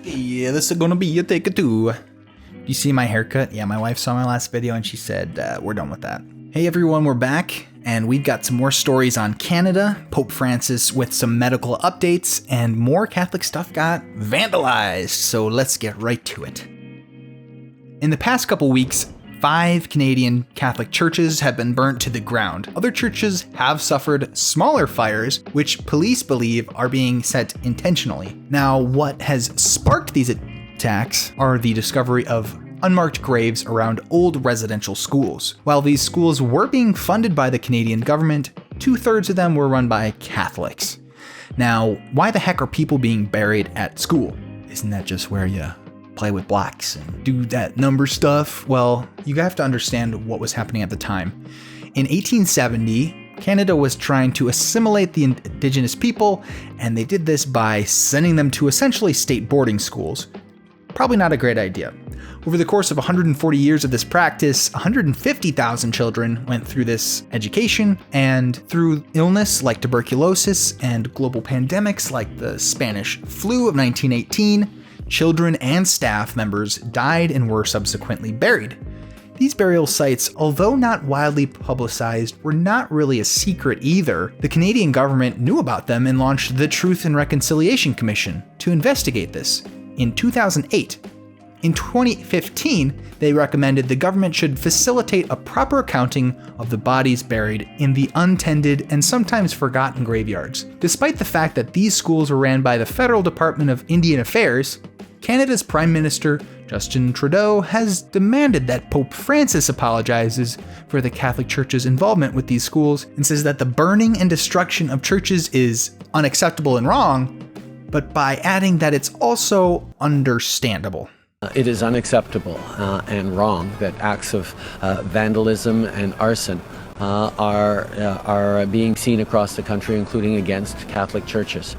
Yeah, this is gonna be a take two. You see my haircut? Yeah, my wife saw my last video and she said, we're done with that. Hey everyone, we're back, and we've got some more stories on Canada, Pope Francis with some medical updates, and more Catholic stuff got vandalized, so let's get right to it. In the past couple weeks, 5 Canadian Catholic churches have been burnt to the ground. Other churches have suffered smaller fires, which police believe are being set intentionally. Now, what has sparked these attacks are the discovery of unmarked graves around old residential schools. While these schools were being funded by the Canadian government, 2/3 of them were run by Catholics. Now, why the heck are people being buried at school? Isn't that just where you play with blocks and do that number stuff? Well, you have to understand what was happening at the time. In 1870, Canada was trying to assimilate the indigenous people, and they did this by sending them to essentially state boarding schools. Probably not a great idea. Over the course of 140 years of this practice, 150,000 children went through this education, and through illness like tuberculosis and global pandemics like the Spanish flu of 1918, children and staff members died and were subsequently buried. These burial sites, although not widely publicized, were not really a secret either. The Canadian government knew about them and launched the Truth and Reconciliation Commission to investigate this in 2008. In 2015, they recommended the government should facilitate a proper accounting of the bodies buried in the untended and sometimes forgotten graveyards. Despite the fact that these schools were ran by the Federal Department of Indian Affairs, Canada's Prime Minister, Justin Trudeau, has demanded that Pope Francis apologizes for the Catholic Church's involvement with these schools and says that the burning and destruction of churches is unacceptable and wrong, but by adding that it's also understandable. It is unacceptable and wrong that acts of vandalism and arson are being seen across the country, including against Catholic churches.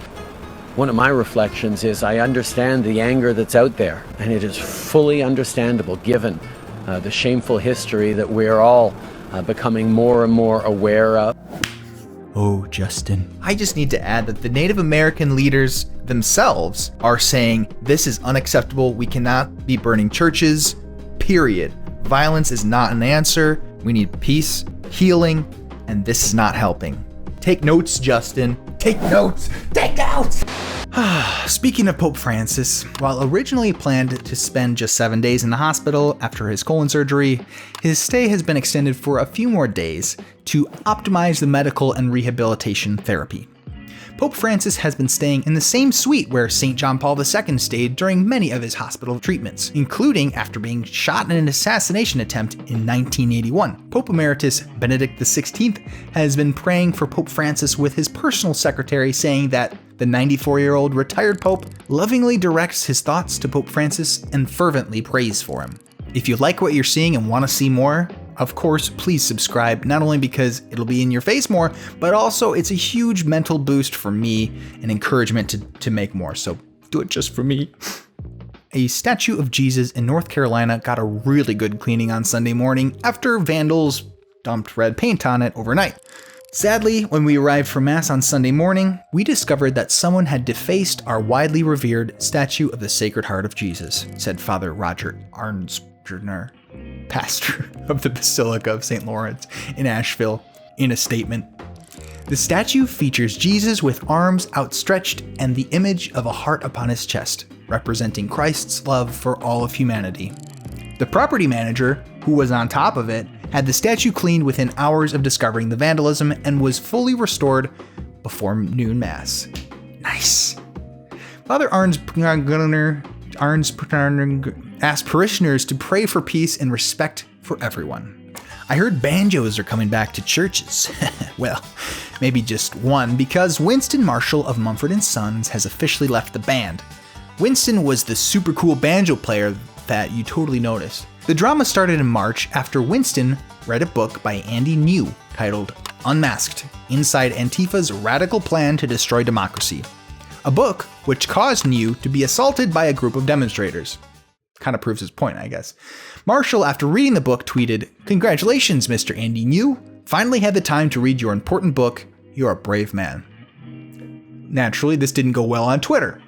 One of my reflections is I understand the anger that's out there, and it is fully understandable given the shameful history that we're all becoming more and more aware of. Oh, Justin. I just need to add that the Native American leaders themselves are saying this is unacceptable. We cannot be burning churches, period. Violence is not an answer. We need peace, healing, and this is not helping. Take notes, Justin. Take notes. Take notes! Speaking of Pope Francis, while originally planned to spend just 7 days in the hospital after his colon surgery, his stay has been extended for a few more days to optimize the medical and rehabilitation therapy. Pope Francis has been staying in the same suite where St. John Paul II stayed during many of his hospital treatments, including after being shot in an assassination attempt in 1981. Pope Emeritus Benedict XVI has been praying for Pope Francis with his personal secretary, saying that the 94-year-old retired Pope lovingly directs his thoughts to Pope Francis and fervently prays for him. If you like what you're seeing and want to see more, of course, please subscribe, not only because it'll be in your face more, but also it's a huge mental boost for me and encouragement to make more, so do it just for me. A statue of Jesus in North Carolina got a really good cleaning on Sunday morning after vandals dumped red paint on it overnight. Sadly, when we arrived for Mass on Sunday morning, we discovered that someone had defaced our widely revered statue of the Sacred Heart of Jesus, said Father Roger Arnsperner, pastor of the Basilica of St. Lawrence in Asheville, in a statement. The statue features Jesus with arms outstretched and the image of a heart upon his chest, representing Christ's love for all of humanity. The property manager, who was on top of it, had the statue cleaned within hours of discovering the vandalism and was fully restored before noon Mass. Nice. Father Arnsperner asked parishioners to pray for peace and respect for everyone. I heard banjos are coming back to churches. Well, maybe just one, because Winston Marshall of Mumford & Sons has officially left the band. Winston was the super cool banjo player that you totally noticed. The drama started in March after Winston read a book by Andy New titled Unmasked: Inside Antifa's Radical Plan to Destroy Democracy. A book which caused New to be assaulted by a group of demonstrators. Kind of proves his point, I guess. Marshall, after reading the book, tweeted, "Congratulations, Mr. Andy New. Finally had the time to read your important book. You're a brave man." Naturally, this didn't go well on Twitter.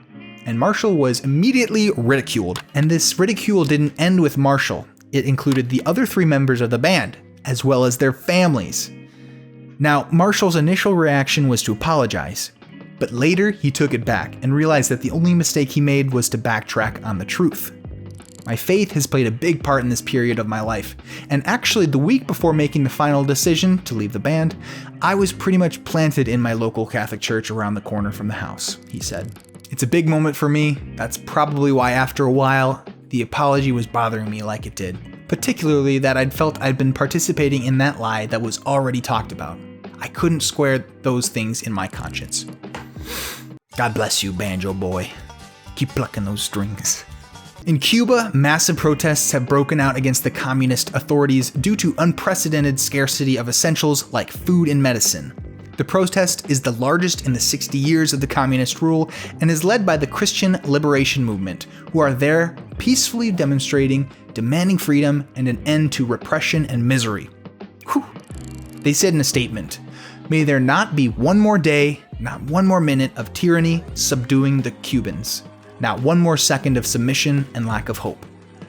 and Marshall was immediately ridiculed. And this ridicule didn't end with Marshall. It included the other 3 members of the band, as well as their families. Now, Marshall's initial reaction was to apologize, but later he took it back and realized that the only mistake he made was to backtrack on the truth. My faith has played a big part in this period of my life, and actually the week before making the final decision to leave the band, I was pretty much planted in my local Catholic church around the corner from the house, he said. It's a big moment for me. That's probably why after a while, the apology was bothering me like it did, particularly that I'd felt I'd been participating in that lie that was already talked about. I couldn't square those things in my conscience. God bless you, Banjo Boy. Keep plucking those strings. In Cuba, massive protests have broken out against the communist authorities due to unprecedented scarcity of essentials like food and medicine. The protest is the largest in the 60 years of the communist rule and is led by the Christian Liberation Movement, who are there peacefully demonstrating, demanding freedom and an end to repression and misery. Whew. They said in a statement, "May there not be one more day, not one more minute of tyranny subduing the Cubans. Not one more second of submission and lack of hope.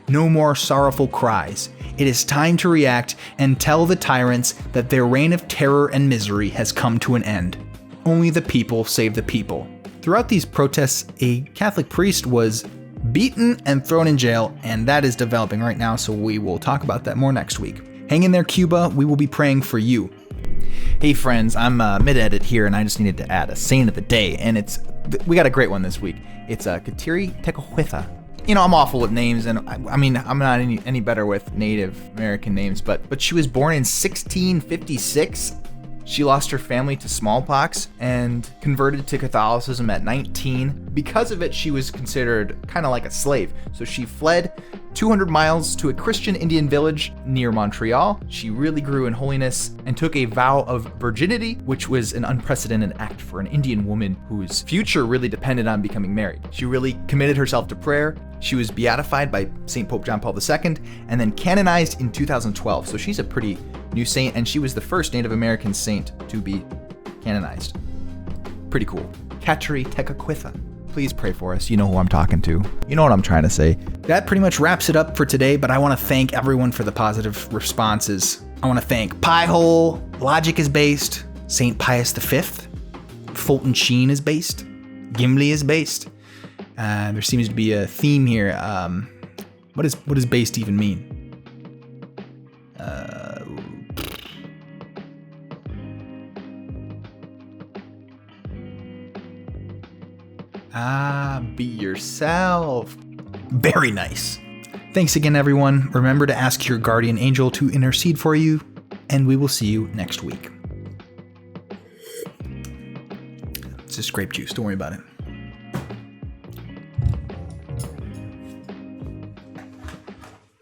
No more sorrowful cries. It is time to react and tell the tyrants that their reign of terror and misery has come to an end. Only the people save the people." Throughout these protests, a Catholic priest was beaten and thrown in jail, and that is developing right now, so we will talk about that more next week. Hang in there, Cuba. We will be praying for you. Hey friends, I'm mid-edit here, and I just needed to add a saint of the day, and we got a great one this week. It's Kateri Tekakwitha. You know, I'm awful with names, and I mean, I'm not any better with Native American names, but she was born in 1656. She lost her family to smallpox and converted to Catholicism at 19. Because of it, she was considered kind of like a slave. So she fled 200 miles to a Christian Indian village near Montreal. She really grew in holiness and took a vow of virginity, which was an unprecedented act for an Indian woman whose future really depended on becoming married. She really committed herself to prayer. She was beatified by St. Pope John Paul II and then canonized in 2012. So she's a pretty new saint, and she was the first Native American saint to be canonized. Pretty cool. Kateri Tekakwitha. Please pray for us. You know who I'm talking to. You know what I'm trying to say. That pretty much wraps it up for today, but I want to thank everyone for the positive responses. I want to thank Piehole, Logic is based, St. Pius V, Fulton Sheen is based, Gimli is based. There seems to be a theme here. What does based even mean? Be yourself. Very nice. Thanks again, everyone. Remember to ask your guardian angel to intercede for you, and we will see you next week. It's just grape juice. Don't worry about it.